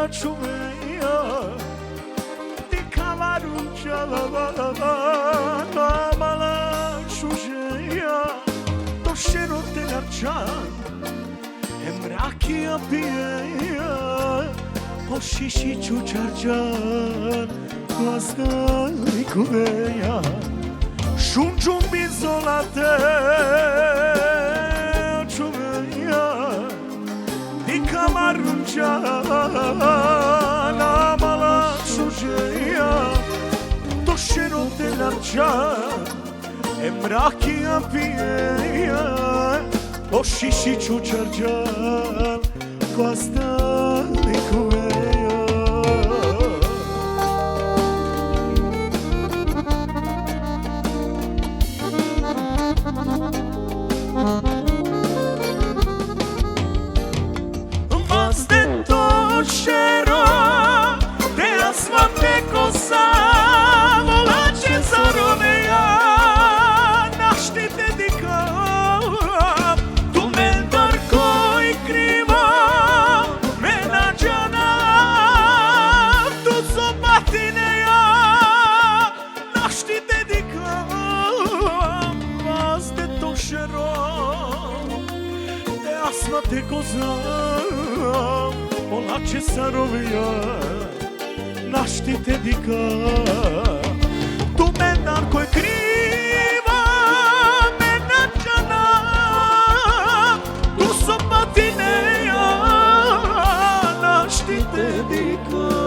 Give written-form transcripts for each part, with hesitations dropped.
čuveja Ti kavarunčala mala čužeja To šerote narčan Emrakija pijeja Po šišiću čarčan Gvazdali kuveja Šunčum bizolate čuveja Ti kamarunčana mala čužeja To šerote narčan Emrakija pijeja Po šišiću čarčan Gvazdali kuveja Vazde točero Te asfate kosa Volače zaroneja Našti te dikam Tu mentor koji krivo Me nađana Tu zopatineja Našti te dikam Vazde točero Asfate koza Olače sarovija Našti te dika Tu menar koji kriva Menačana Tu sopatineja Našti te dika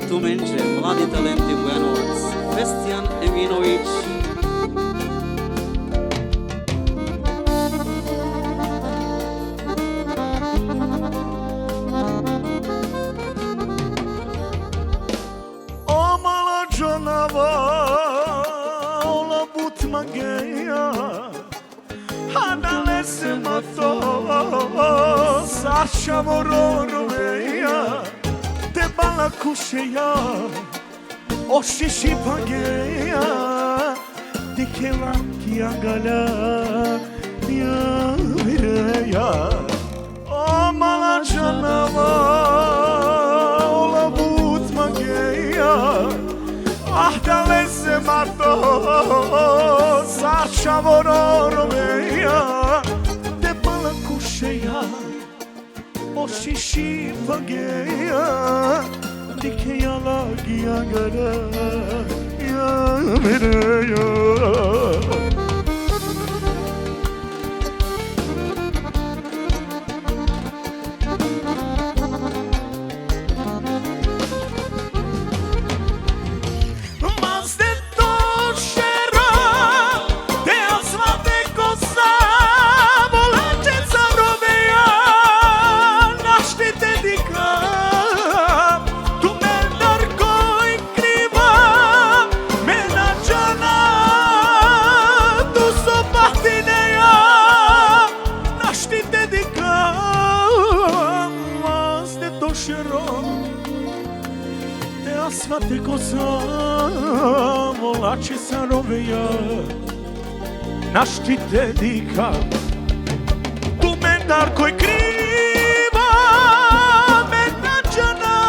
Tu menče, mladi talenti Bujanovac, Festijan Eminović. O mala džanava, ola but mageja Hadale se mato, saša mororoveja Te bala kušeja, o šiši pageja Ti kelaki angala, ja vireja O mala džanava, ola but mageja Ah, dale se mato, saša mororoveja Te bala kušeja O šiši pageja Dike yalagi agara Ya vireya Asfate koza, volače saroveja Našti te dika Tu menar koji kriva Me nađana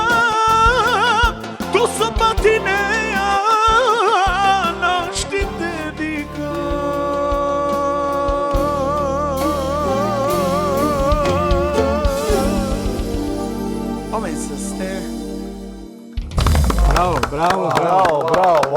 Tu sopatineja Našti te dika Amen se ste Bravo, bravo, bravo, bravo.